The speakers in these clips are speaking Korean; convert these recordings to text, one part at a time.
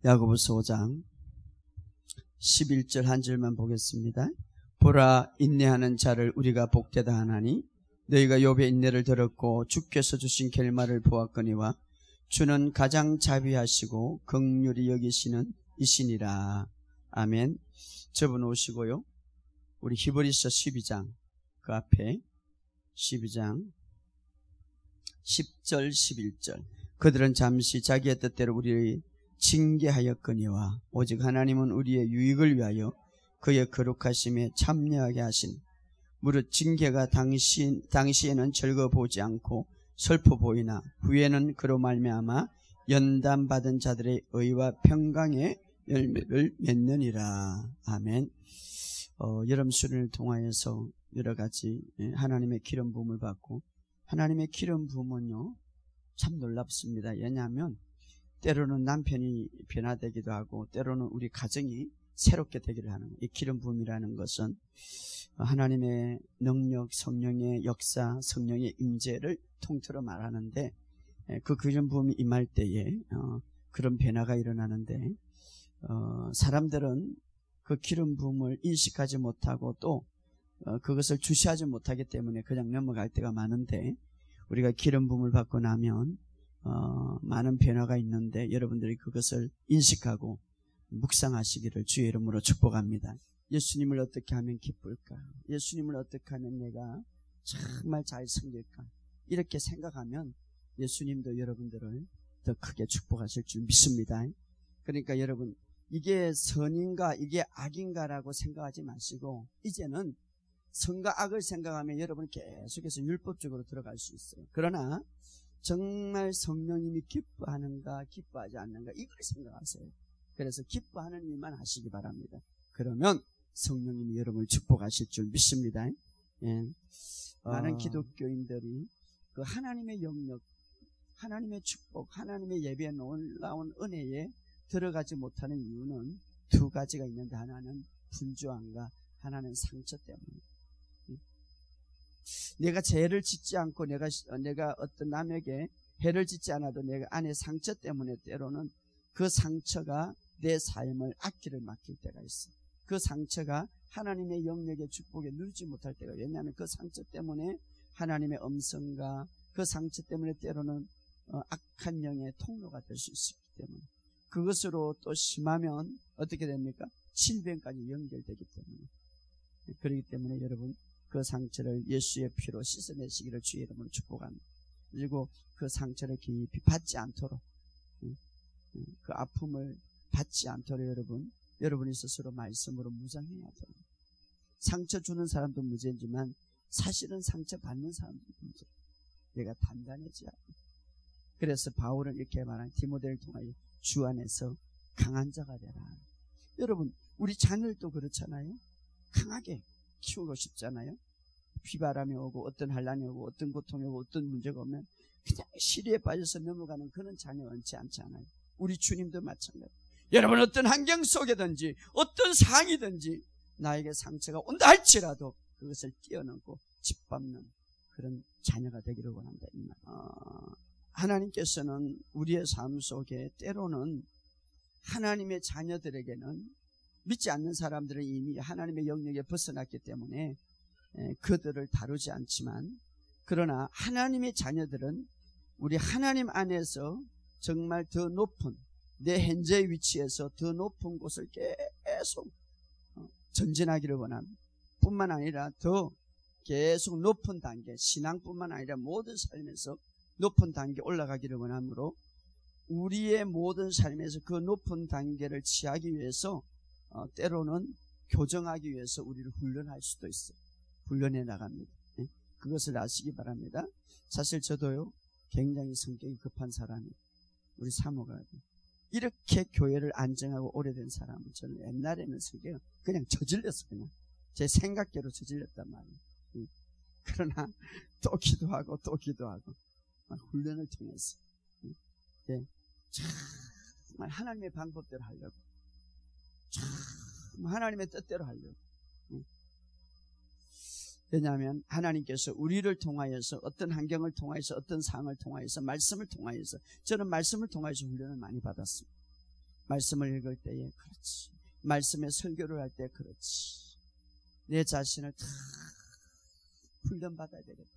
야고보서 5장 11절 한 절만 보겠습니다. 보라, 인내하는 자를 우리가 복되다 하나니 너희가 욥의 인내를 들었고 주께서 주신 결말을 보았거니와 주는 가장 자비하시고 긍휼히 여기시는 이시니라. 아멘. 저분 오시고요. 우리 히브리서 12장 그 앞에 12장 10절 11절 그들은 잠시 자기의 뜻대로 우리를 징계하였거니와 오직 하나님은 우리의 유익을 위하여 그의 거룩하심에 참여하게 하신 무릇 징계가 당시에는 즐거워 보지 않고 슬퍼 보이나 후에는 그로 말미암아 연단받은 자들의 의와 평강의 열매를 맺느니라. 아멘. 여름 수련을 통하여서 여러 가지 하나님의 기름 부음을 받고, 하나님의 기름 부음은요 참 놀랍습니다. 왜냐하면 때로는 남편이 변화되기도 하고 때로는 우리 가정이 새롭게 되기를 하는 이 기름 부음이라는 것은 하나님의 능력, 성령의 역사, 성령의 임재를 통틀어 말하는데, 그 기름 부음이 임할 때에 그런 변화가 일어나는데, 사람들은 그 기름 부음을 인식하지 못하고 또 그것을 주시하지 못하기 때문에 그냥 넘어갈 때가 많은데, 우리가 기름 부음을 받고 나면 많은 변화가 있는데 여러분들이 그것을 인식하고 묵상하시기를 주의 이름으로 축복합니다. 예수님을 어떻게 하면 기쁠까? 예수님을 어떻게 하면 내가 정말 잘 섬길까? 이렇게 생각하면 예수님도 여러분들을 더 크게 축복하실 줄 믿습니다. 그러니까 여러분, 이게 선인가 이게 악인가라고 생각하지 마시고 이제는 선과 악을 생각하면 여러분 계속해서 율법적으로 들어갈 수 있어요. 그러나 정말 성령님이 기뻐하는가 기뻐하지 않는가 이걸 생각하세요. 그래서 기뻐하는 일만 하시기 바랍니다. 그러면 성령님이 여러분을 축복하실 줄 믿습니다. 예. 많은 기독교인들이 그 하나님의 영역, 하나님의 축복, 하나님의 예배에 놀라운 은혜에 들어가지 못하는 이유는 두 가지가 있는데, 하나는 분주함과 하나는 상처 때문에. 내가 죄를 짓지 않고 내가 어떤 남에게 해를 짓지 않아도 내가 안에 상처 때문에 때로는 그 상처가 내 삶을 앞길을 막힐 때가 있어. 그 상처가 하나님의 영역의 축복에 누리지 못할 때가, 왜냐하면 그 상처 때문에 하나님의 음성과 그 상처 때문에 때로는 악한 영의 통로가 될 수 있기 때문에, 그것으로 또 심하면 어떻게 됩니까? 질병까지 연결되기 때문에. 그렇기 때문에 여러분, 그 상처를 예수의 피로 씻어내시기를 주의 이름으로 축복합니다. 그리고 그 상처를 깊이 받지 않도록, 그 아픔을 받지 않도록 여러분이 스스로 말씀으로 무장해야 돼요. 상처 주는 사람도 문제지만 사실은 상처 받는 사람도 문제. 내가 단단해져야 돼. 그래서 바울은 이렇게 말한 디모데를 통하여 주 안에서 강한 자가 되라. 여러분, 우리 자녀들도 그렇잖아요. 강하게 키우고 싶잖아요. 비바람이 오고 어떤 환란이 오고 어떤 고통이 오고 어떤 문제가 오면 그냥 시리에 빠져서 넘어가는 그런 자녀 원치 않지 않아요. 우리 주님도 마찬가지. 여러분, 어떤 환경 속에든지 어떤 상황이든지 나에게 상처가 온다 할지라도 그것을 뛰어넘고 짓밟는 그런 자녀가 되기를 원한다. 하나님께서는 우리의 삶 속에 때로는 하나님의 자녀들에게는, 믿지 않는 사람들은 이미 하나님의 영역에 벗어났기 때문에 그들을 다루지 않지만, 그러나 하나님의 자녀들은 우리 하나님 안에서 정말 더 높은, 내 현재의 위치에서 더 높은 곳을 계속 전진하기를 원합니다. 뿐만 아니라 더 계속 높은 단계, 신앙뿐만 아니라 모든 삶에서 높은 단계 올라가기를 원하므로 우리의 모든 삶에서 그 높은 단계를 취하기 위해서 때로는 교정하기 위해서 우리를 훈련할 수도 있어요. 훈련해 나갑니다. 그것을 아시기 바랍니다. 사실 저도요 굉장히 성격이 급한 사람이에요. 우리 사모가 이렇게 교회를 안정하고 오래된 사람은 저는 옛날에는 성격이 그냥 저질렀어요. 그냥 제 생각대로 저질렀단 말이에요. 그러나 또 기도하고 또 기도하고 훈련을 통해서 정말 하나님의 방법대로 하려고, 하나님의 뜻대로 하려고. 왜냐하면 하나님께서 우리를 통하여서, 어떤 환경을 통하여서, 어떤 상황을 통하여서, 말씀을 통하여서, 저는 말씀을 통하여서 훈련을 많이 받았습니다. 말씀을 읽을 때에 그렇지. 말씀의 설교를 할 때 그렇지. 내 자신을 다 훈련받아야 되겠다.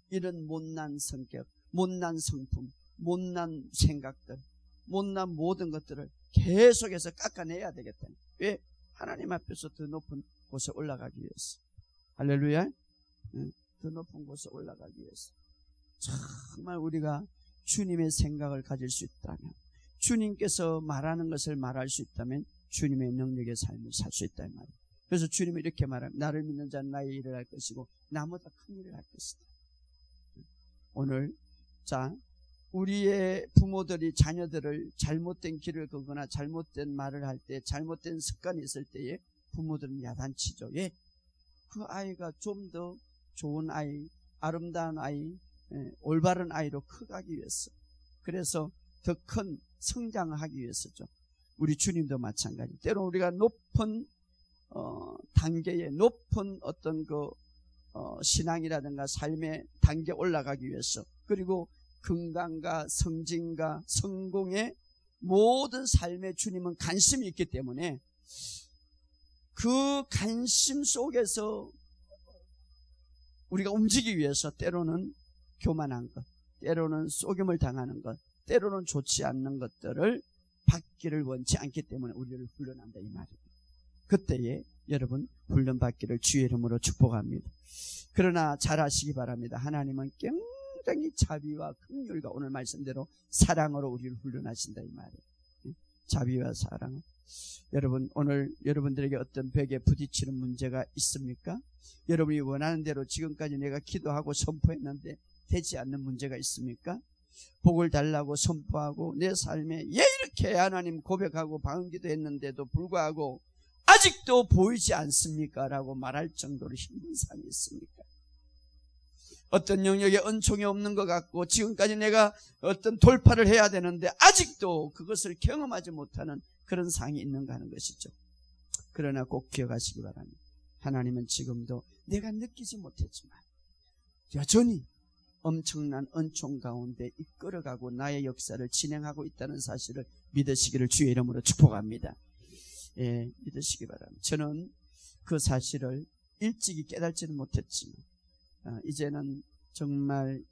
이런 못난 성격, 못난 성품, 못난 생각들, 못난 모든 것들을 계속해서 깎아내야 되겠다. 왜? 하나님 앞에서 더 높은 곳에 올라가기 위해서. 할렐루야. 더 높은 곳에 올라가기 위해서. 정말 우리가 주님의 생각을 가질 수 있다면, 주님께서 말하는 것을 말할 수 있다면 주님의 능력의 삶을 살 수 있다는 말이에요. 그래서 주님이 이렇게 말합니다. 나를 믿는 자는 나의 일을 할 것이고 나보다 큰 일을 할 것이다. 오늘 우리의 부모들이 자녀들을 잘못된 길을 걷거나 잘못된 말을 할 때, 잘못된 습관이 있을 때에 부모들은 야단치죠. 예? 그 아이가 좀 더 좋은 아이, 아름다운 아이, 올바른 아이로 커가기 위해서, 그래서 더 큰 성장하기 위해서죠. 우리 주님도 마찬가지. 때로 우리가 높은 단계의 높은 어떤 신앙이라든가 삶의 단계 올라가기 위해서, 그리고 건강과 성진과 성공의 모든 삶에 주님은 관심이 있기 때문에 그 관심 속에서 우리가 움직이기 위해서 때로는 교만한 것, 때로는 속임을 당하는 것, 때로는 좋지 않는 것들을 받기를 원치 않기 때문에 우리를 훈련한다, 이 말이에요. 그때에 여러분 훈련받기를 주의 이름으로 축복합니다. 그러나 잘 아시기 바랍니다. 하나님은 굉장히 자비와 긍휼과 오늘 말씀대로 사랑으로 우리를 훈련하신다, 이 말이에요. 자비와 사랑. 여러분, 오늘 여러분들에게 어떤 벽에 부딪히는 문제가 있습니까? 여러분이 원하는 대로 지금까지 내가 기도하고 선포했는데 되지 않는 문제가 있습니까? 복을 달라고 선포하고 내 삶에 이렇게 하나님 고백하고 방언기도 했는데도 불구하고 아직도 보이지 않습니까? 라고 말할 정도로 힘든 삶이 있습니까? 어떤 영역에 은총이 없는 것 같고 지금까지 내가 어떤 돌파를 해야 되는데 아직도 그것을 경험하지 못하는 그런 상이 있는가 하는 것이죠. 그러나 꼭 기억하시기 바랍니다. 하나님은 지금도 내가 느끼지 못했지만 여전히 엄청난 은총 가운데 이끌어가고 나의 역사를 진행하고 있다는 사실을 믿으시기를 주의 이름으로 축복합니다. 예, 믿으시기 바랍니다. 저는 그 사실을 일찍이 깨달지는 못했지만 이제는 정말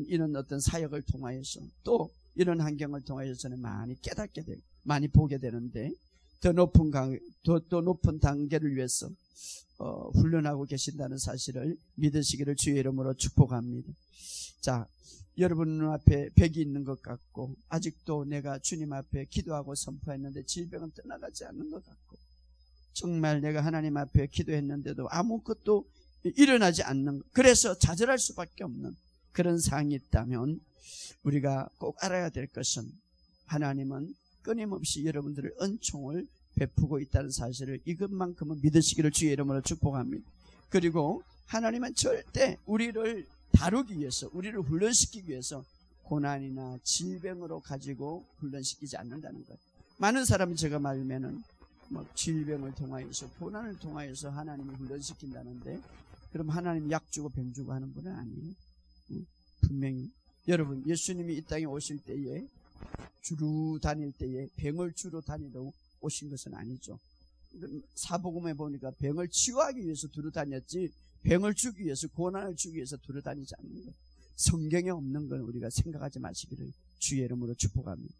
이런 어떤 사역을 통하여서 또 이런 환경을 통하여서 저는 많이 깨닫게 되고 많이 보게 되는데 더 높은 단계를 위해서 훈련하고 계신다는 사실을 믿으시기를 주의 이름으로 축복합니다. 자, 여러분 눈앞에 벽이 있는 것 같고 아직도 내가 주님 앞에 기도하고 선포했는데 질병은 떠나가지 않는 것 같고 정말 내가 하나님 앞에 기도했는데도 아무것도 일어나지 않는 것, 그래서 좌절할 수밖에 없는 그런 상황이 있다면 우리가 꼭 알아야 될 것은 하나님은 끊임없이 여러분들의 은총을 베푸고 있다는 사실을 이것만큼은 믿으시기를 주의 이름으로 축복합니다. 그리고 하나님은 절대 우리를 다루기 위해서, 우리를 훈련시키기 위해서 고난이나 질병으로 가지고 훈련시키지 않는다는 거예요. 많은 사람이 제가 말하면은 질병을 통하여서 고난을 통하여서 하나님이 훈련시킨다는데 그럼 하나님 약 주고 병 주고 하는 분은 아니에요. 분명히 여러분 예수님이 이 땅에 오실 때에 주로 다닐 때에 병을 주로 다니러 오신 것은 아니죠. 사복음에 보니까 병을 치유하기 위해서 두루 다녔지 병을 주기 위해서, 고난을 주기 위해서 두루 다니지 않는 거예요. 성경에 없는 건 우리가 생각하지 마시기를 주의 이름으로 축복합니다.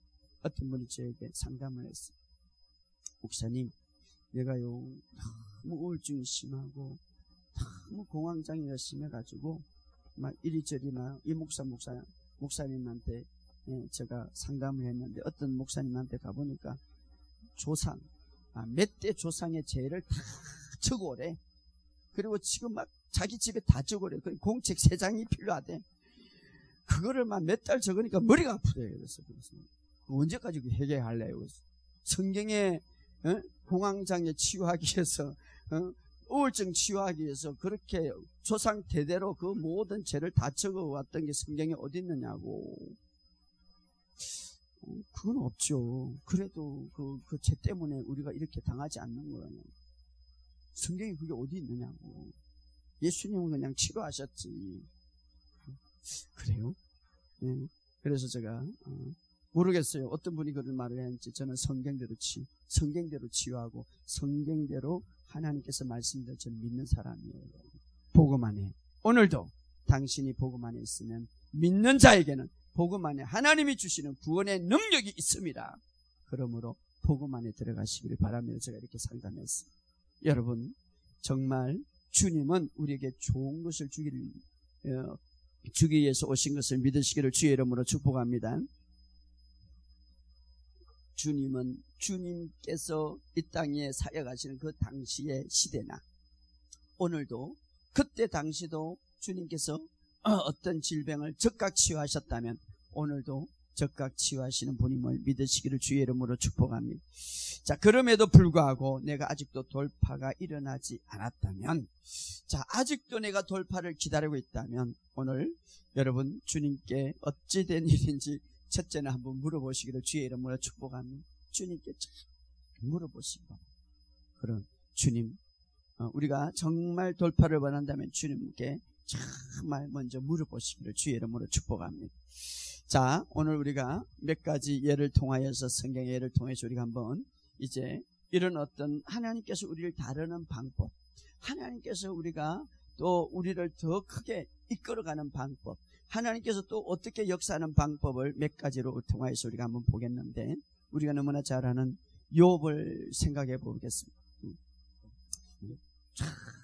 어떤 분이 저에게 상담을 했어요. 목사님, 내가요 너무 우울증이 심하고 너무 공황장애가 심해가지고 막 이리저리 막 이 목사님한테 제가 상담을 했는데 어떤 목사님한테 가보니까 조상, 몇 대 조상의 죄를 다 적어오래. 그리고 지금 막 자기 집에 다 적어오래. 공책 3장이 필요하대. 그거를 막 몇 달 적으니까 머리가 아프대요. 그래서 언제까지 해결할래요? 그래서 성경에 공황장애 치유하기 위해서 우울증 치유하기 위해서 그렇게 조상 대대로 그 모든 죄를 다 적어왔던 게 성경에 어디 있느냐고. 그건 없죠. 그래도 그 죄 때문에 우리가 이렇게 당하지 않는 거예요. 성경에 그게 어디 있느냐고. 예수님은 그냥 치료하셨지. 그래요? 네. 그래서 제가 모르겠어요. 어떤 분이 그런 말을 했는지. 저는 성경대로 치유하고 성경대로 하나님께서 말씀대로 저는 믿는 사람이에요. 복음 안에 오늘도 당신이 복음 안에 있으면 믿는 자에게는 복음 안에 하나님이 주시는 구원의 능력이 있습니다. 그러므로 복음 안에 들어가시기를 바라며 제가 이렇게 상담했어요. 여러분, 정말 주님은 우리에게 좋은 것을 주기 위해서 오신 것을 믿으시기를 주의 이름으로 축복합니다. 주님은 주님께서 이 땅에 사역하시는 그 당시의 시대나 오늘도 그때 당시도 주님께서 어떤 질병을 즉각 치유하셨다면 오늘도 즉각 치유하시는 분임을 믿으시기를 주의 이름으로 축복합니다. 자, 그럼에도 불구하고 내가 아직도 돌파가 일어나지 않았다면, 자, 아직도 내가 돌파를 기다리고 있다면 오늘 여러분 주님께 어찌 된 일인지 첫째는 한번 물어보시기를 주의 이름으로 축복합니다. 주님께 물어보시고, 그런 주님, 우리가 정말 돌파를 원한다면 주님께 정말 먼저 물어보시기를 주의 이름으로 축복합니다. 자, 오늘 우리가 몇 가지 예를 통하여서, 성경의 예를 통해서 우리가 한번 이제 이런 어떤 하나님께서 우리를 다루는 방법, 하나님께서 우리를 더 크게 이끌어가는 방법, 하나님께서 또 어떻게 역사하는 방법을 몇 가지로 통하여서 우리가 한번 보겠는데, 우리가 너무나 잘 아는 욥을 생각해 보겠습니다.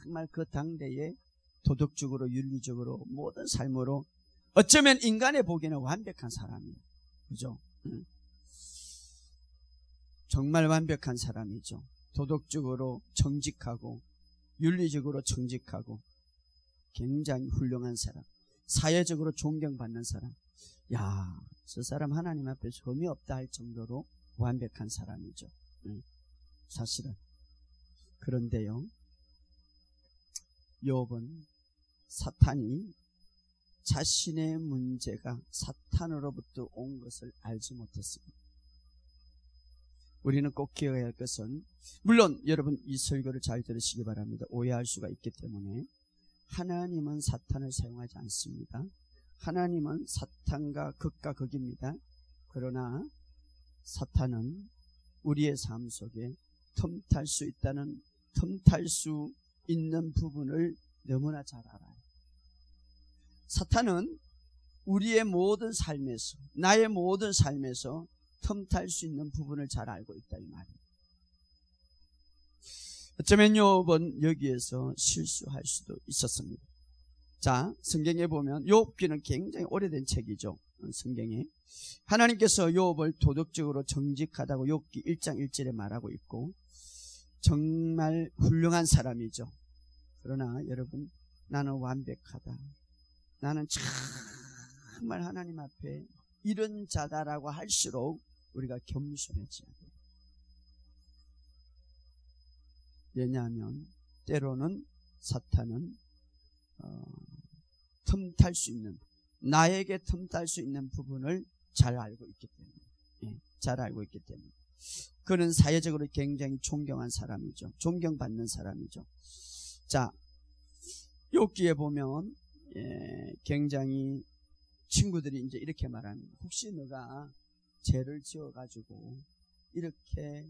정말 그 당대에 도덕적으로 윤리적으로 모든 삶으로 어쩌면 인간의 보기에는 완벽한 사람이에요. 그죠? 정말 완벽한 사람이죠. 도덕적으로 정직하고 윤리적으로 정직하고 굉장히 훌륭한 사람, 사회적으로 존경받는 사람. 야, 저 사람 하나님 앞에 흠이 없다 할 정도로 완벽한 사람이죠. 사실은. 그런데요, 욥은 사탄이 자신의 문제가 사탄으로부터 온 것을 알지 못했습니다. 우리는 꼭 기억해야 할 것은, 물론 여러분 이 설교를 잘 들으시기 바랍니다. 오해할 수가 있기 때문에, 하나님은 사탄을 사용하지 않습니다. 하나님은 사탄과 극과 극입니다. 그러나 사탄은 우리의 삶 속에 틈탈 수 있는 부분을 너무나 잘 알아요. 사탄은 우리의 모든 삶에서, 나의 모든 삶에서 틈탈 수 있는 부분을 잘 알고 있다 이 말이에요. 어쩌면 욥은 여기에서 실수할 수도 있었습니다. 자, 성경에 보면 욥기는 굉장히 오래된 책이죠. 성경에 하나님께서 욥을 도덕적으로 정직하다고 욥기 1장 1절에 말하고 있고, 정말 훌륭한 사람이죠. 그러나 여러분, 나는 완벽하다, 나는 정말 하나님 앞에 이런 자다라고 할수록 우리가 겸손해져야 돼요. 왜냐하면 때로는 사탄은 틈탈 수 있는, 나에게 틈탈 수 있는 부분을 잘 알고 있기 때문에, 잘 알고 있기 때문에. 그는 사회적으로 굉장히 존경한 사람이죠. 존경받는 사람이죠. 자, 욥기에 보면 굉장히 친구들이 이제 이렇게 말합니다. 혹시 너가 죄를 지어가지고 이렇게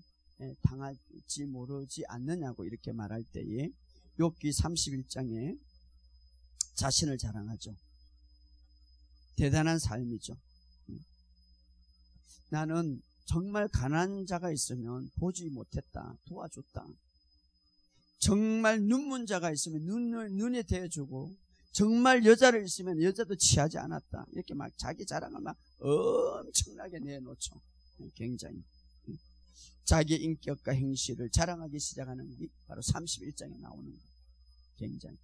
당할지 모르지 않느냐고 이렇게 말할 때에 욥기 31장에 자신을 자랑하죠. 대단한 삶이죠. 나는 정말 가난한 자가 있으면 보지 못했다, 도와줬다. 정말 눈먼 자가 있으면 눈에 대주고, 정말 여자를 있으면 여자도 취하지 않았다. 이렇게 막 자기 자랑을 막 엄청나게 내놓죠. 굉장히 자기 인격과 행실을 자랑하기 시작하는 게 바로 31장에 나오는 거예요. 굉장히.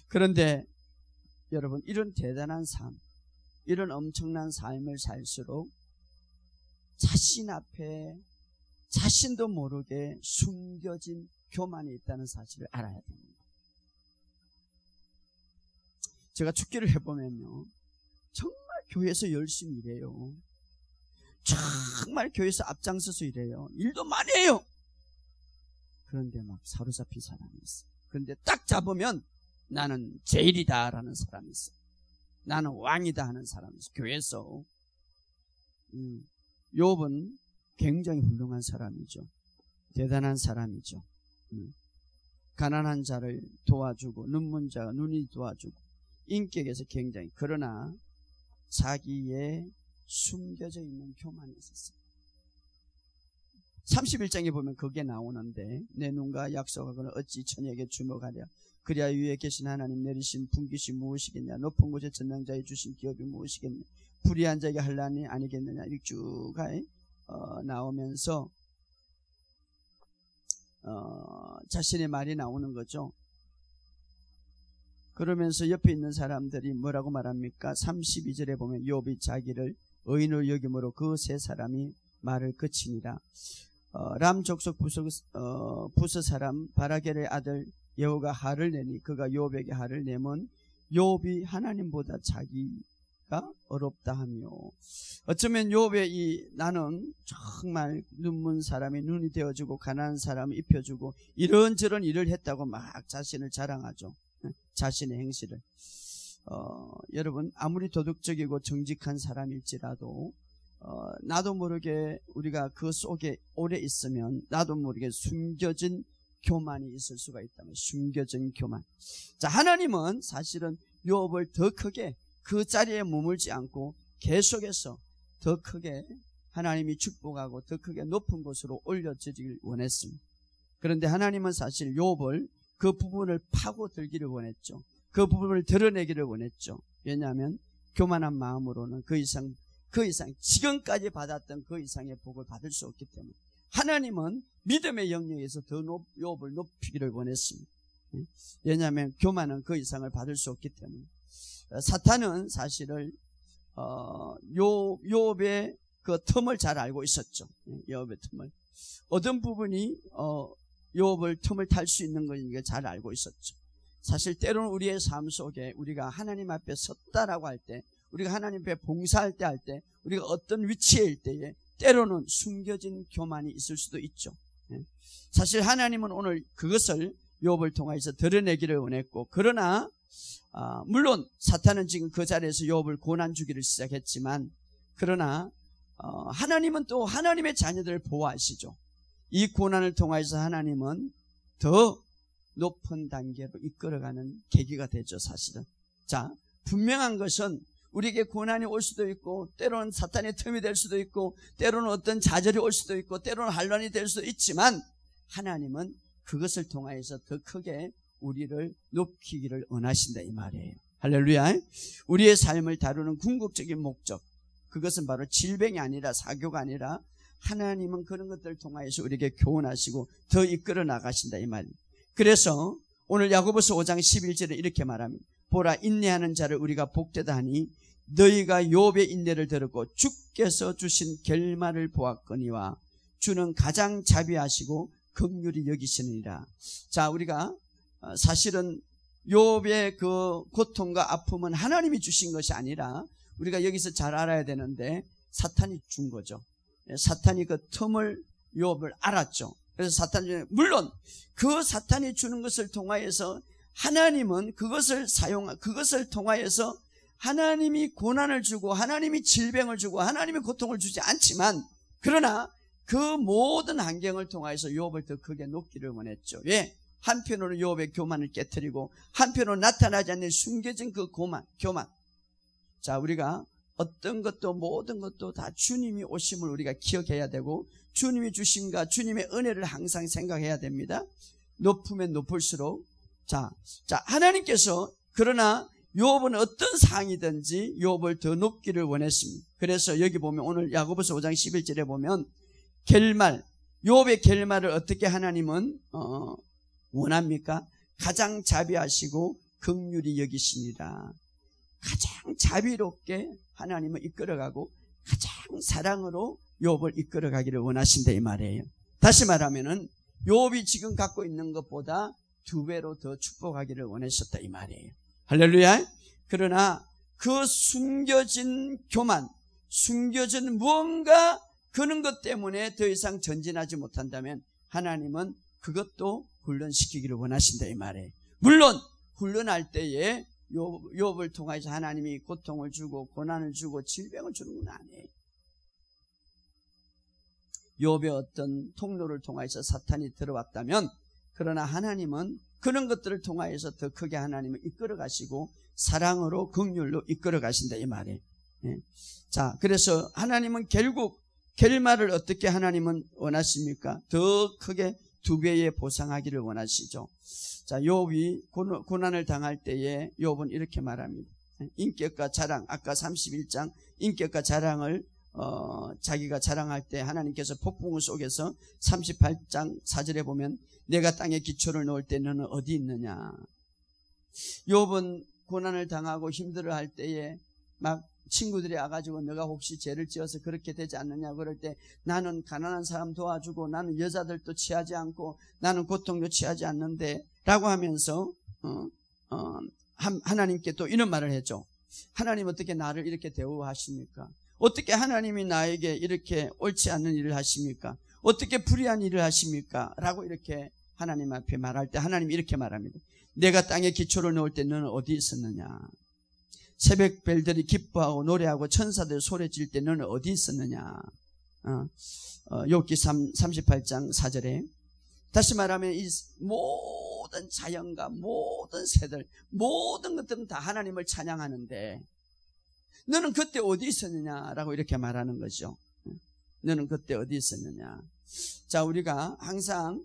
그런데 여러분, 이런 대단한 삶, 이런 엄청난 삶을 살수록 자신 앞에 자신도 모르게 숨겨진 교만이 있다는 사실을 알아야 됩니다. 제가 축기를 해보면요, 정말 교회에서 열심히 일해요. 정말 교회에서 앞장서서 일해요. 일도 많이 해요. 그런데 막 사로잡힌 사람이 있어요. 그런데 딱 잡으면 나는 제일이다 라는 사람이 있어요. 나는 왕이다 하는 사람이 있어요. 교회에서. 욥은 굉장히 훌륭한 사람이죠. 대단한 사람이죠. 가난한 자를 도와주고 눈먼 자가 눈이 도와주고 인격에서 굉장히, 그러나 자기의 숨겨져 있는 교만이 있었어요. 31장에 보면 그게 나오는데, 내 눈과 약속하거늘 어찌 처녀에게 주목하랴. 그리야 위에 계신 하나님 내리신 분깃이 무엇이겠냐. 높은 곳에 전능자의 주신 기업이 무엇이겠냐. 불의한 자에게 할란이 아니겠느냐. 이렇게 쭉 나오면서 자신의 말이 나오는 거죠. 그러면서 옆에 있는 사람들이 뭐라고 말합니까? 32절에 보면 욥이 자기를 의인으로 여김으로 그 세 사람이 말을 그치니라. 람 족속 부스 사람 바라겔의 아들 여호가 화를 내니 그가 욥에게 화를 내면 욥이 하나님보다 자기가 어렵다 하며, 어쩌면 욥의 나는 정말 눈먼 사람이 눈이 되어주고 가난한 사람이 입혀주고 이런저런 일을 했다고 막 자신을 자랑하죠. 자신의 행실을. 여러분, 아무리 도덕적이고 정직한 사람일지라도 나도 모르게 우리가 그 속에 오래 있으면 나도 모르게 숨겨진 교만이 있을 수가 있다면, 숨겨진 교만. 자, 하나님은 사실은 욥을 더 크게 그 자리에 머물지 않고 계속해서 더 크게 하나님이 축복하고 더 크게 높은 곳으로 올려지길 원했습니다. 그런데 하나님은 사실 욥을 그 부분을 파고들기를 원했죠. 그 부분을 드러내기를 원했죠. 왜냐하면 교만한 마음으로는 그 이상 지금까지 받았던 그 이상의 복을 받을 수 없기 때문에 하나님은 믿음의 영역에서 더 욥을 높이기를 원했습니다. 왜냐하면 교만은 그 이상을 받을 수 없기 때문에. 사탄은 사실을 욥의 그 틈을 잘 알고 있었죠. 욥의 틈을, 어떤 부분이 욥을 틈을 탈 수 있는 것인지 잘 알고 있었죠. 사실 때로는 우리의 삶 속에 우리가 하나님 앞에 섰다라고 할 때, 우리가 하나님 앞에 봉사할 때, 우리가 어떤 위치일 때에 때로는 숨겨진 교만이 있을 수도 있죠. 사실 하나님은 오늘 그것을 욥을 통해서 드러내기를 원했고, 그러나 물론 사탄은 지금 그 자리에서 욥을 고난 주기를 시작했지만, 그러나 하나님은 또 하나님의 자녀들을 보호하시죠. 이 고난을 통해서 하나님은 더 높은 단계로 이끌어가는 계기가 되죠, 사실은. 자, 분명한 것은 우리에게 고난이 올 수도 있고, 때로는 사탄의 틈이 될 수도 있고, 때로는 어떤 좌절이 올 수도 있고, 때로는 환란이 될 수도 있지만, 하나님은 그것을 통해서 더 크게 우리를 높이기를 원하신다, 이 말이에요. 할렐루야. 우리의 삶을 다루는 궁극적인 목적, 그것은 바로 질병이 아니라 사교가 아니라 하나님은 그런 것들을 통해서 우리에게 교훈하시고 더 이끌어 나가신다, 이 말입니다. 그래서 오늘 야고보서 5장 11절에 이렇게 말합니다. 보라, 인내하는 자를 우리가 복되다 하니 너희가 욥의 인내를 들었고 주께서 주신 결말을 보았거니와 주는 가장 자비하시고 긍휼히 여기시느니라. 자, 우리가 사실은 욥의 그 고통과 아픔은 하나님이 주신 것이 아니라 우리가 여기서 잘 알아야 되는데 사탄이 준 거죠. 사탄이 그 틈을 욥을 알았죠. 그래서 사탄이, 물론 그 사탄이 주는 것을 통하여서 하나님은 그것을 통하여서 하나님이 고난을 주고 하나님이 질병을 주고 하나님이 고통을 주지 않지만, 그러나 그 모든 환경을 통하여서 욥을 더 크게 높기를 원했죠. 왜? 한편으로 욥의 교만을 깨트리고 한편으로 나타나지 않는 숨겨진 그 교만. 자, 우리가 어떤 것도 모든 것도 다 주님이 오심을 우리가 기억해야 되고, 주님이 주심과 주님의 은혜를 항상 생각해야 됩니다. 높으면 높을수록. 자, 하나님께서 그러나 욥은 어떤 상황이든지 욥을 더 높기를 원했습니다. 그래서 여기 보면 오늘 야고보서 5장 11절에 보면 결말, 욥의 결말을 어떻게 하나님은 원합니까? 가장 자비하시고 긍휼히 여기시니라. 가장 자비롭게 하나님을 이끌어가고 가장 사랑으로 욥을 이끌어가기를 원하신다, 이 말이에요. 다시 말하면은 욥이 지금 갖고 있는 것보다 2배로 더 축복하기를 원하셨다, 이 말이에요. 할렐루야. 그러나 그 숨겨진 교만, 숨겨진 무언가 그런 것 때문에 더 이상 전진하지 못한다면 하나님은 그것도 훈련시키기를 원하신다, 이 말이에요. 물론 훈련할 때에 욥을 통해서 하나님이 고통을 주고 고난을 주고 질병을 주는 건 아니에요. 욥의 어떤 통로를 통하여서 사탄이 들어왔다면, 그러나 하나님은 그런 것들을 통하여서 더 크게 하나님을 이끌어 가시고 사랑으로 긍휼로 이끌어 가신다 이 말이에요. 예. 자, 그래서 하나님은 결국 결말을 어떻게 하나님은 원하십니까? 더 크게 2배의 보상하기를 원하시죠. 자, 욥이 고난을 당할 때에 욥은 이렇게 말합니다. 인격과 자랑, 아까 31장 인격과 자랑을 자기가 자랑할 때 하나님께서 폭풍우 속에서 38장 4절에 보면 내가 땅에 기초를 놓을 때 너는 어디 있느냐. 욥은 고난을 당하고 힘들어할 때에 막 친구들이 와가지고 너가 혹시 죄를 지어서 그렇게 되지 않느냐 그럴 때 나는 가난한 사람 도와주고 나는 여자들도 취하지 않고 나는 고통도 취하지 않는데 라고 하면서 하나님께 또 이런 말을 했죠. 하나님 어떻게 나를 이렇게 대우하십니까? 어떻게 하나님이 나에게 이렇게 옳지 않는 일을 하십니까? 어떻게 불의한 일을 하십니까? 라고 이렇게 하나님 앞에 말할 때 하나님이 이렇게 말합니다. 내가 땅에 기초를 놓을 때 너는 어디 있었느냐? 새벽 별들이 기뻐하고 노래하고 천사들 소리질 때 너는 어디 있었느냐? 욥기 38장 4절에 다시 말하면 이 모든 자연과 모든 새들 모든 것들은 다 하나님을 찬양하는데 너는 그때 어디 있었느냐라고 이렇게 말하는 거죠. 너는 그때 어디 있었느냐. 자, 우리가 항상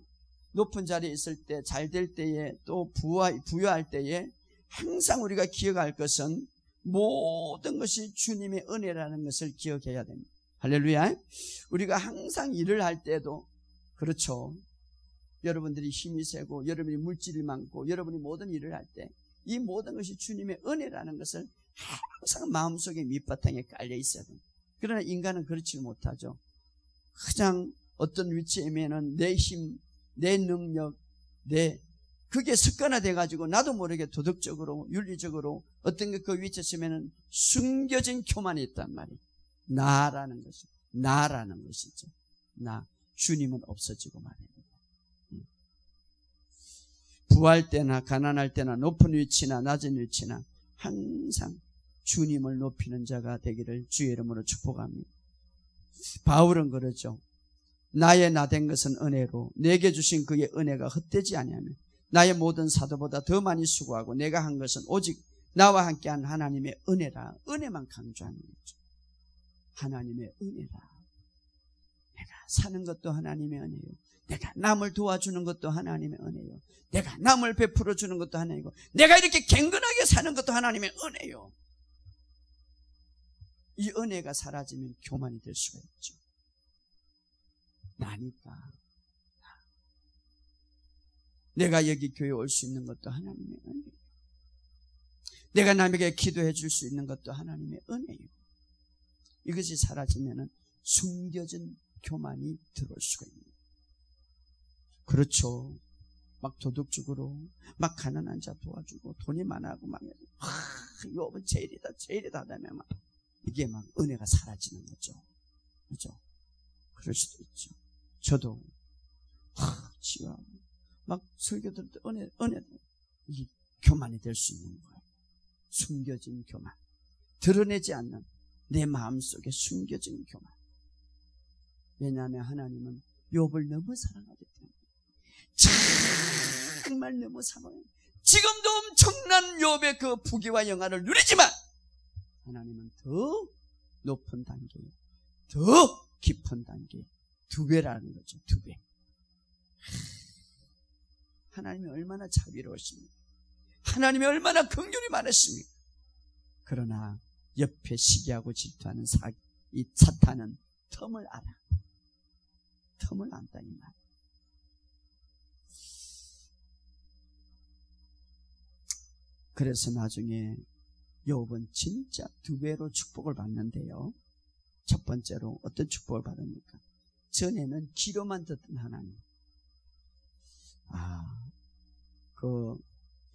높은 자리에 있을 때, 잘 될 때에, 또 부유할 때에 항상 우리가 기억할 것은 모든 것이 주님의 은혜라는 것을 기억해야 됩니다. 할렐루야. 우리가 항상 일을 할 때도 그렇죠. 여러분들이 힘이 세고 여러분이 물질이 많고 여러분이 모든 일을 할 때 이 모든 것이 주님의 은혜라는 것을 항상 마음속에 밑바탕에 깔려 있어야 됩니다. 그러나 인간은 그렇지 못하죠. 그냥 어떤 위치에면은 내 힘, 내 능력, 그게 습관화돼 가지고 나도 모르게 도덕적으로 윤리적으로 어떤 게 그 위치에 있으면은 숨겨진 교만이 있단 말이에요. 나라는 것이죠. 주님은 없어지고 말입니다. 부할 때나 가난할 때나 높은 위치나 낮은 위치나 항상 주님을 높이는 자가 되기를 주의 이름으로 축복합니다. 바울은 그러죠. 나의 나된 것은 은혜로 내게 주신 그의 은혜가 헛되지 아니하며 나의 모든 사도보다 더 많이 수고하고 내가 한 것은 오직 나와 함께한 하나님의 은혜라. 은혜만 강조하는 거죠. 하나님의 은혜라. 내가 사는 것도 하나님의 은혜요. 내가 남을 도와주는 것도 하나님의 은혜요. 내가 남을 베풀어 주는 것도 하나님이고 내가 이렇게 갱근하게 사는 것도 하나님의 은혜요. 이 은혜가 사라지면 교만이 될 수가 있죠. 나니까. 내가 여기 교회 올 수 있는 것도 하나님의 은혜요. 내가 남에게 기도해 줄 수 있는 것도 하나님의 은혜요. 이것이 사라지면 숨겨진 교만이 들어올 수가 있는 거예요. 그렇죠. 막 도덕적으로 막 가난한 자 도와주고 돈이 많아하고 막 욥은 제일이다 하다면 막 이게 막 은혜가 사라지는 거죠. 그렇죠? 그럴 수도 있죠. 저도 지금 막 설교 들을 때 은혜 이 교만이 될 수 있는 거예요. 숨겨진 교만, 드러내지 않는 내 마음속에 숨겨진 교만. 왜냐하면 하나님은 욥을 너무 사랑하기 때문에 정말 너무 사랑해요. 지금도 엄청난 욥의 그 부귀와 영화를 누리지만 하나님은 더 높은 단계, 더 깊은 단계, 2배라는 거죠. 2배. 하나님이 얼마나 자비로우십니까? 하나님이 얼마나 긍휼이 많으십니까? 그러나 옆에 시기하고 질투하는 이 사탄은 틈을 알아. 틈을 안다 이 말. 그래서 나중에 욥은 진짜 2배로 축복을 받는데요. 첫 번째로 어떤 축복을 받습니까? 전에는 귀로만 듣던 하나님. 그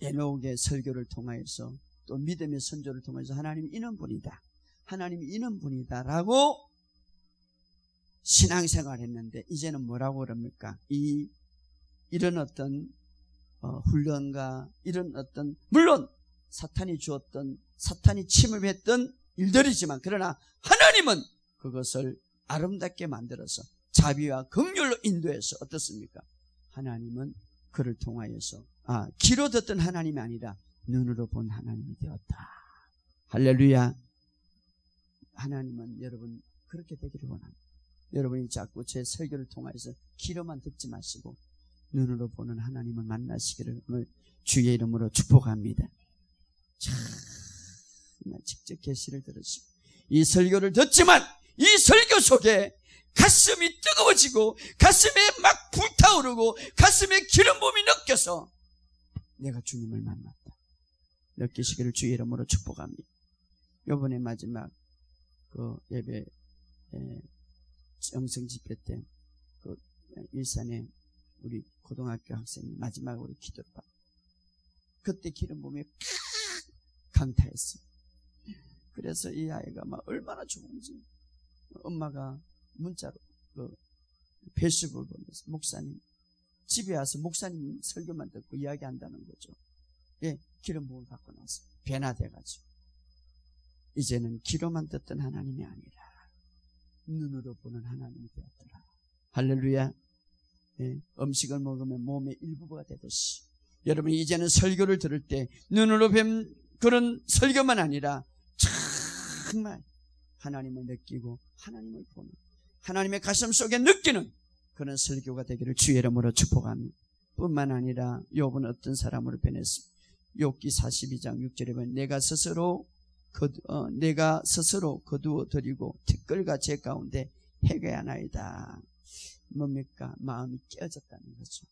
에녹의 설교를 통하여서 또 믿음의 선조를 통해서 하나님이 이런 분이다. 하나님이 이런 분이다라고 신앙생활을 했는데 이제는 뭐라고 그럽니까? 이런 어떤 훈련과 이런 어떤 물론 사탄이 주었던 사탄이 침입했던 일들이지만 그러나 하나님은 그것을 아름답게 만들어서 자비와 긍휼로 인도해서 어떻습니까? 하나님은 그를 통하여서 귀로 듣던 하나님이 아니라 눈으로 본 하나님이 되었다. 할렐루야. 하나님은 여러분 그렇게 되기를 원합니다. 여러분이 자꾸 제 설교를 통해서 귀로만 듣지 마시고 눈으로 보는 하나님을 만나시기를 오늘 주의 이름으로 축복합니다. 정말 직접 계시를 들으시고 이 설교를 듣지만 이 설교 속에 가슴이 뜨거워지고 가슴에 막 불타오르고 가슴에 기름 부음이 느껴서 내가 주님을 만났다 느끼시기를 주의 이름으로 축복합니다. 이번에 마지막 그 예배 영성 집회 때 그 일산에 우리 고등학교 학생이 마지막으로 기도를 받고 그때 기름 부음이 강타했어요. 그래서 이 아이가 막 얼마나 좋은지 엄마가 문자로 페이스북을 보면서 목사님 집에 와서 목사님 설교만 듣고 이야기한다는 거죠. 예, 기름 부음을 받고 나서 변화돼가지고 이제는 귀로만 듣던 하나님이 아니라 눈으로 보는 하나님이 되었더라. 할렐루야. 예, 음식을 먹으면 몸의 일부가 되듯이 여러분이 이제는 설교를 들을 때 눈으로 뵌 그런 설교만 아니라 정말 하나님을 느끼고 하나님을 보는 하나님의 가슴 속에 느끼는 그런 설교가 되기를 주의 이름으로 축복합니다. 뿐만 아니라 욥은 어떤 사람으로 변했습니다. 욥기 42장 6절에 보면 내가 스스로 거두어 드리고 티끌과 제 가운데 해괴하나이다. 뭡니까? 마음이 깨어졌다는 거죠.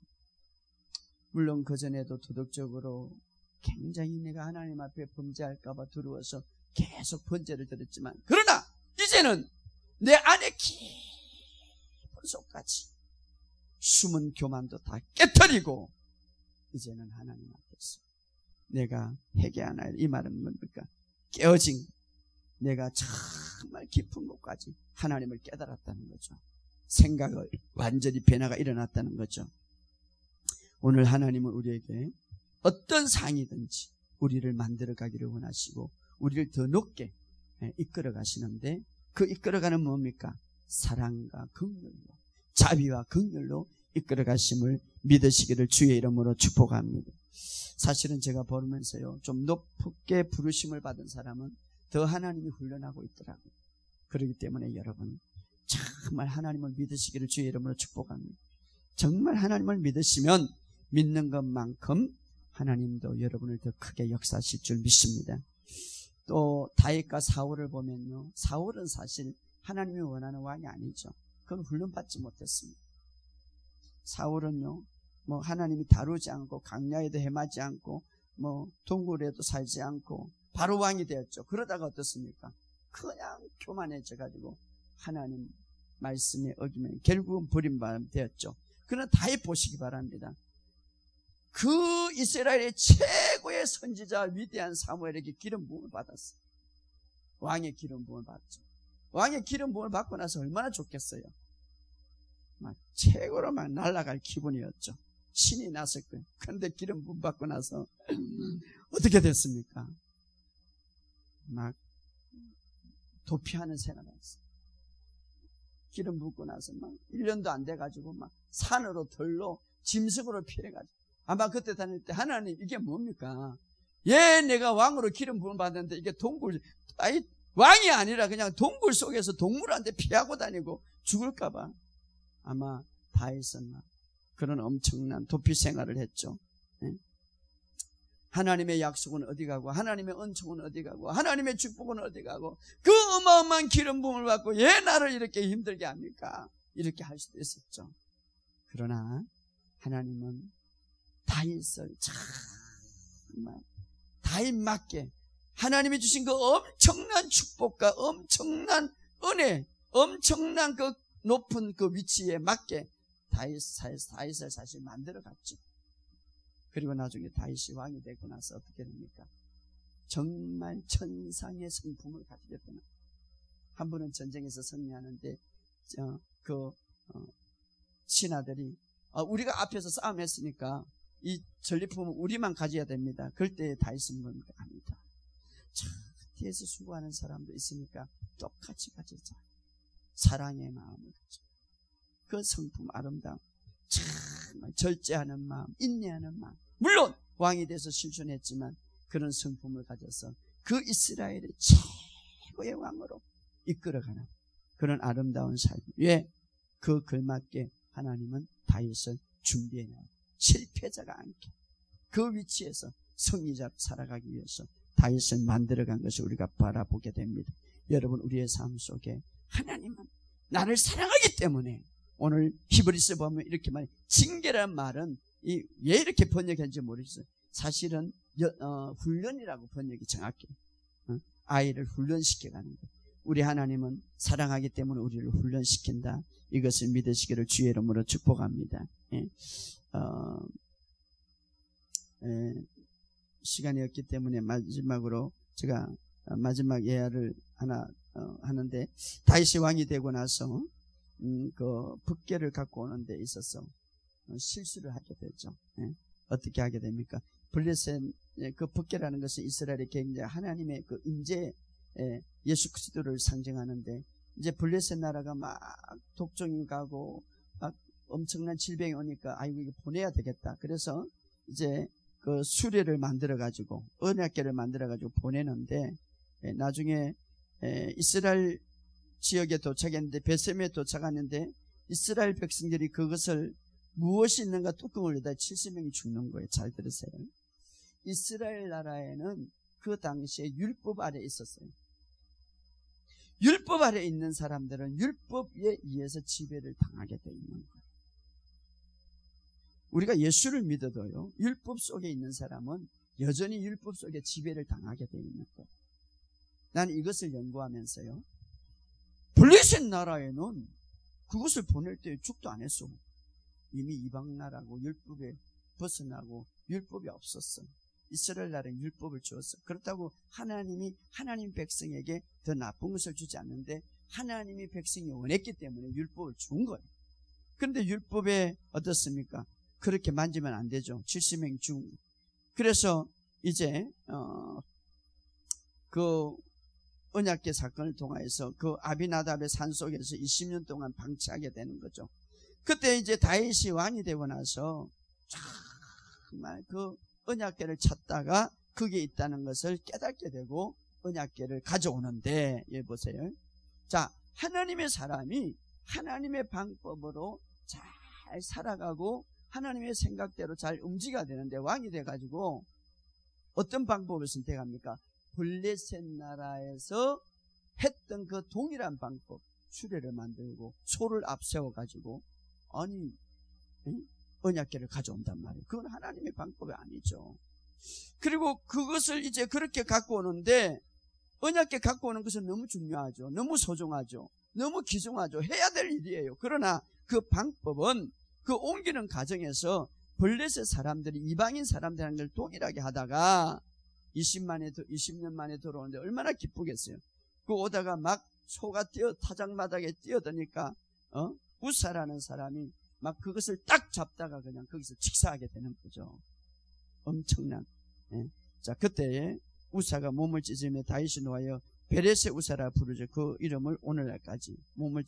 물론 그전에도 도덕적으로 굉장히 내가 하나님 앞에 범죄할까봐 두려워서 계속 번제를 드렸지만 그러나 이제는 내 안에 깊은 속까지 숨은 교만도 다 깨트리고 이제는 하나님 앞에서 내가 회개하나이다. 이 말은 뭡니까? 깨어진 내가 정말 깊은 곳까지 하나님을 깨달았다는 거죠. 생각을 완전히 변화가 일어났다는 거죠. 오늘 하나님은 우리에게 어떤 상이든지 우리를 만들어 가기를 원하시고 우리를 더 높게 이끌어 가시는데 그 이끌어가는 뭡니까? 사랑과 긍휼로 자비와 긍휼로 이끌어 가심을 믿으시기를 주의 이름으로 축복합니다. 사실은 제가 보면서요 좀 높게 부르심을 받은 사람은 더 하나님이 훈련하고 있더라고요. 그렇기 때문에 여러분 정말 하나님을 믿으시기를 주의 이름으로 축복합니다. 정말 하나님을 믿으시면 믿는 것만큼 하나님도 여러분을 더 크게 역사하실 줄 믿습니다. 또 다윗과 사울을 보면요 사울은 사실 하나님이 원하는 왕이 아니죠. 그건 훈련받지 못했습니다. 사울은요 뭐 하나님이 다루지 않고 강야에도 헤매지 않고 뭐 동굴에도 살지 않고 바로 왕이 되었죠. 그러다가 어떻습니까? 그냥 교만해져 가지고 하나님 말씀에 어기면 결국은 버림받음 되었죠. 그러나 다윗 보시기 바랍니다. 그 이스라엘의 최고의 선지자 위대한 사무엘에게 기름 부음을 받았어요. 왕의 기름 부음을 받죠. 왕의 기름 부음을 받고 나서 얼마나 좋겠어요. 막 최고로 막 날아갈 기분이었죠. 신이 났을 거예요. 그런데 기름 부음 받고 나서 어떻게 됐습니까? 막 도피하는 생활을 했어요. 기름 붓고 나서 막 1년도 안 돼가지고 막 산으로 들로 짐승으로 피해가지고 아마 그때 다닐 때 하나님 이게 뭡니까? 내가 왕으로 기름 부음 받았는데 이게 동굴 왕이 아니라 그냥 동굴 속에서 동물한테 피하고 다니고 죽을까봐 아마 다윗은 그런 엄청난 도피 생활을 했죠. 하나님의 약속은 어디 가고 하나님의 은총은 어디 가고 하나님의 축복은 어디 가고 그 어마어마한 기름 부음을 받고 왜 나를 이렇게 힘들게 합니까? 이렇게 할 수도 있었죠. 그러나 하나님은 다윗을 정말 다윗 맞게 하나님이 주신 그 엄청난 축복과 엄청난 은혜 엄청난 그 높은 그 위치에 맞게 다윗을 사실 만들어 갔죠. 그리고 나중에 다윗이 왕이 되고 나서 어떻게 됩니까? 정말 천상의 성품을 가지게 되나. 한 분은 전쟁에서 승리하는데 신하들이 우리가 앞에서 싸움했으니까 이 전리품은 우리만 가져야 됩니다. 그럴 때 다윗은 뭡니까? 아니다. 뒤에서 수고하는 사람도 있으니까 똑같이 가지자. 사랑의 마음을 가져. 그 성품 아름다움, 정말 절제하는 마음, 인내하는 마음. 물론 왕이 돼서 실존했지만 그런 성품을 가져서 그 이스라엘의 최고의 왕으로 이끌어가는 그런 아름다운 삶. 왜? 그 걸맞게 하나님은 다윗을 준비해놔요. 실패자가 않게 그 위치에서 승리자 살아가기 위해서 다윗을 만들어간 것을 우리가 바라보게 됩니다. 여러분, 우리의 삶 속에 하나님은 나를 사랑하기 때문에, 오늘 히브리서 보면 이렇게 말해, 징계라는 말은 왜 이렇게 번역했는지 모르겠어요. 사실은 훈련이라고 번역이 정확해요. 아이를 훈련시켜가는 것. 우리 하나님은 사랑하기 때문에 우리를 훈련시킨다. 이것을 믿으시기를 주의 이름으로 축복합니다. 시간이 없기 때문에 마지막으로 제가 마지막 예화를 하나 하는데, 다윗이 왕이 되고 나서 그 붓개를 갖고 오는 데 있어서 실수를 하게 되죠. 어떻게 하게 됩니까? 블레셋, 그 붓개라는 것은 이스라엘의 굉장히 하나님의 그 임재, 예수 그리스도를 상징하는데, 이제 블레셋 나라가 막 독종이 가고 막 엄청난 질병이 오니까 아이고 이거 보내야 되겠다. 그래서 이제 그 수레를 만들어 가지고, 언약궤를 만들어 가지고 보내는데, 나중에 이스라엘 지역에 도착했는데, 베셈에 도착하는데 이스라엘 백성들이 그것을 무엇이 있는가 뚜껑을 열다 70명이 죽는 거예요. 잘 들으세요. 이스라엘 나라에는 그 당시에 율법 아래 있었어요. 율법 아래 있는 사람들은 율법에 의해서 지배를 당하게 되어 있는 거예요. 우리가 예수를 믿어도요, 율법 속에 있는 사람은 여전히 율법 속에 지배를 당하게 되어 있는 거예요. 나는 이것을 연구하면서요, 블레셋 나라에는 그것을 보낼 때 죽도 안 했어. 이미 이방 나라고 율법에 벗어나고 율법이 없었어. 이스라엘 나라는 율법을 주었어. 그렇다고 하나님이 하나님 백성에게 더 나쁜 것을 주지 않는데, 하나님이 백성이 원했기 때문에 율법을 준 거예요. 그런데 율법에 어떻습니까? 그렇게 만지면 안 되죠. 70명이 죽은. 그래서 이제 그 언약궤 사건을 통해서 그 아비나답의 산속에서 20년 동안 방치하게 되는 거죠. 그때 이제 다윗이 왕이 되고 나서 정말 그 언약궤를 찾다가 그게 있다는 것을 깨닫게 되고 언약궤를 가져오는데, 예, 보세요. 자, 하나님의 사람이 하나님의 방법으로 잘 살아가고 하나님의 생각대로 잘 움직여야 되는데, 왕이 돼가지고 어떤 방법을 선택합니까? 블레셋 나라에서 했던 그 동일한 방법, 수레를 만들고 소를 앞세워가지고 언약궤를 가져온단 말이에요. 그건 하나님의 방법이 아니죠. 그리고 그것을 이제 그렇게 갖고 오는데, 언약궤 갖고 오는 것은 너무 중요하죠. 너무 소중하죠. 너무 귀중하죠. 해야 될 일이에요. 그러나 그 방법은 그 옮기는 과정에서 블레셋 사람들이 이방인 사람들이라는 걸 동일하게 하다가 20년 만에 돌아오는데 얼마나 기쁘겠어요. 그 오다가 막 소가 타작마당에 뛰어드니까 우사라는 사람이 막 그것을 딱 잡다가 그냥 거기서 직사하게 되는 거죠. 엄청난. 자, 그때 우사가 몸을 찢으며 다윗이 놓아여 베레세 우사라 부르죠. 그 이름을 오늘날까지 몸을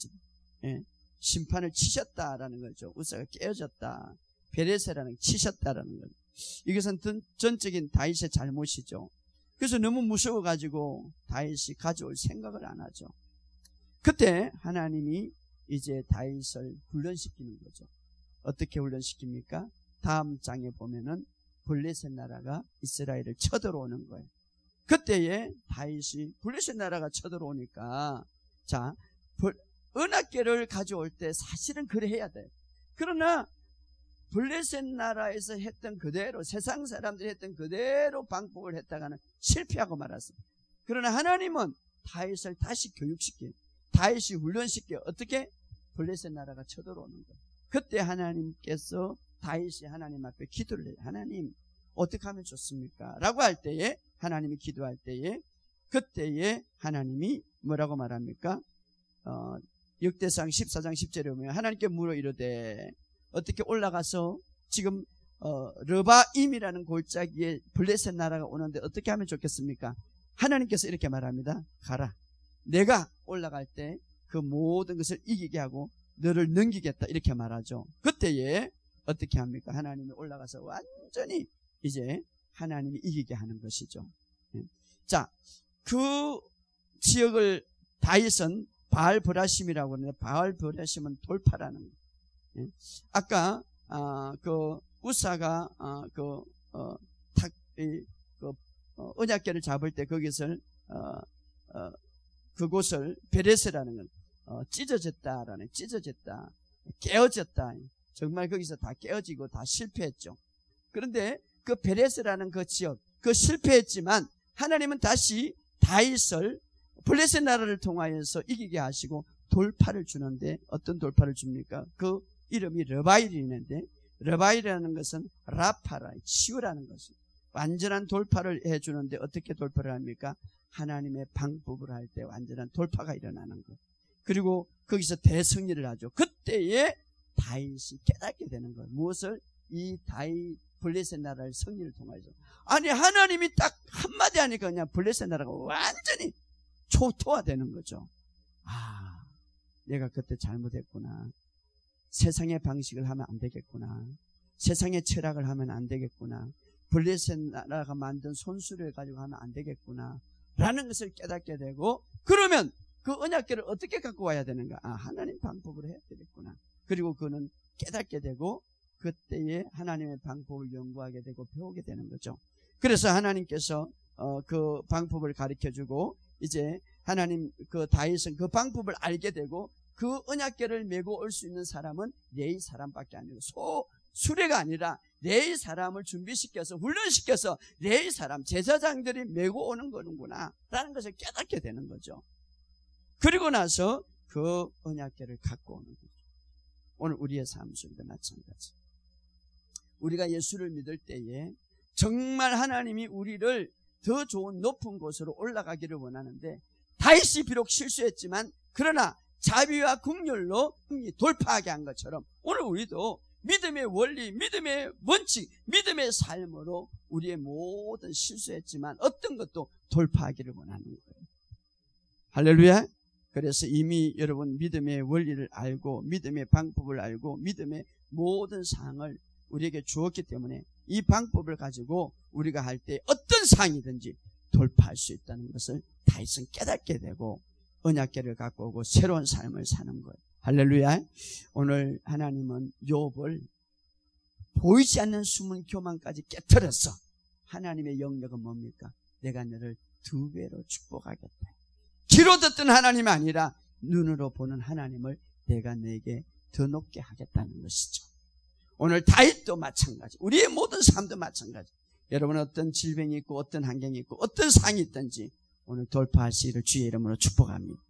심판을 치셨다라는 거죠. 우사가 깨어졌다. 베레세라는 치셨다라는 거죠. 이것은 전적인 다윗의 잘못이죠. 그래서 너무 무서워가지고 다윗이 가져올 생각을 안 하죠. 그때 하나님이 이제 다윗을 훈련시키는 거죠. 어떻게 훈련시킵니까? 다음 장에 보면은 블레셋 나라가 이스라엘을 쳐들어오는 거예요. 그때에 다윗이 블레셋 나라가 쳐들어오니까, 자, 언약궤를 가져올 때 사실은 그래 해야 돼요. 그러나 블레셋 나라에서 했던 그대로, 세상 사람들이 했던 그대로 방법을 했다가는 실패하고 말았습니다. 그러나 하나님은 다윗을 다시 교육시켜요. 다윗이 훈련시켜. 어떻게? 블레셋 나라가 쳐들어오는 거예요. 그때 하나님께서 다윗이 하나님 앞에 기도를 해요. 하나님, 어떻게 하면 좋습니까? 라고 할 때에, 하나님이 기도할 때에, 그때에 하나님이 뭐라고 말합니까? 역대상 14장 10절에 보면 하나님께 물어 이르되, 어떻게 올라가서 지금 르바임이라는 골짜기에 블레셋 나라가 오는데 어떻게 하면 좋겠습니까? 하나님께서 이렇게 말합니다. 가라. 내가 올라갈 때 그 모든 것을 이기게 하고 너를 넘기겠다 이렇게 말하죠. 그때에 어떻게 합니까? 하나님이 올라가서 완전히 이제 하나님이 이기게 하는 것이죠. 자, 그 지역을 다윗은 바알브라심이라고 하는데, 바알브라심은 돌파라는 거예요. 아까 그 우사가 언약궤를 잡을 때 거기서 그곳을 베레스라는 건 찢어졌다라는, 찢어졌다, 깨어졌다. 정말 거기서 다 깨어지고 다 실패했죠. 그런데 그 베레스라는 그 지역, 그 실패했지만 하나님은 다시 다윗을 블레셋 나라를 통하여서 이기게 하시고 돌파를 주는데, 어떤 돌파를 줍니까? 그 이름이 르바일이 있는데, 르바일이라는 것은 라파라, 치유라는 것입니다. 완전한 돌파를 해주는데 어떻게 돌파를 합니까? 하나님의 방법을 할 때 완전한 돌파가 일어나는 것. 그리고 거기서 대승리를 하죠. 그때에 다윗이 깨닫게 되는 거예요. 무엇을? 이 다윗 블레셋 나라를 승리를 통해서. 아니, 하나님이 딱 한마디 하니까 그냥 블레셋 나라가 완전히 초토화되는 거죠. 아, 내가 그때 잘못했구나. 세상의 방식을 하면 안 되겠구나. 세상의 철학을 하면 안 되겠구나. 블레셋 나라가 만든 손수를 가지고 하면 안 되겠구나 라는 것을 깨닫게 되고, 그러면 그 언약궤를 어떻게 갖고 와야 되는가? 아, 하나님 방법으로 해야 되겠구나. 그리고 그는 깨닫게 되고 그때에 하나님의 방법을 연구하게 되고 배우게 되는 거죠. 그래서 하나님께서 그 방법을 가르쳐주고, 이제 하나님 그 다윗은 그 방법을 알게 되고, 그 언약궤를 메고 올 수 있는 사람은 레위 사람밖에 아니고 수레가 아니라 레위 사람을 준비시켜서 훈련시켜서 레위 사람 제사장들이 메고 오는 거는구나 라는 것을 깨닫게 되는 거죠. 그리고 나서 그 언약궤를 갖고 오는 거죠. 오늘 우리의 삶 속에도 마찬가지. 우리가 예수를 믿을 때에 정말 하나님이 우리를 더 좋은 높은 곳으로 올라가기를 원하는데, 다윗이 비록 실수했지만 그러나 자비와 긍휼로 돌파하게 한 것처럼 오늘 우리도 믿음의 원리, 믿음의 원칙, 믿음의 삶으로 우리의 모든 실수했지만 어떤 것도 돌파하기를 원하는 거예요. 할렐루야. 그래서 이미 여러분 믿음의 원리를 알고 믿음의 방법을 알고 믿음의 모든 사항을 우리에게 주었기 때문에 이 방법을 가지고 우리가 할 때 어떤 상황이든지 돌파할 수 있다는 것을 다윗은 깨닫게 되고 언약궤를 갖고 오고 새로운 삶을 사는 거예요. 할렐루야. 오늘 하나님은 욥을 보이지 않는 숨은 교만까지 깨트려서 하나님의 영역은 뭡니까? 내가 너를 2배로 축복하겠다. 귀로 듣던 하나님이 아니라 눈으로 보는 하나님을 내가 너에게 더 높게 하겠다는 것이죠. 오늘 다윗도 마찬가지, 우리의 모든 삶도 마찬가지. 여러분 어떤 질병이 있고 어떤 환경이 있고 어떤 상이 있든지 오늘 돌파하시기를 주의 이름으로 축복합니다.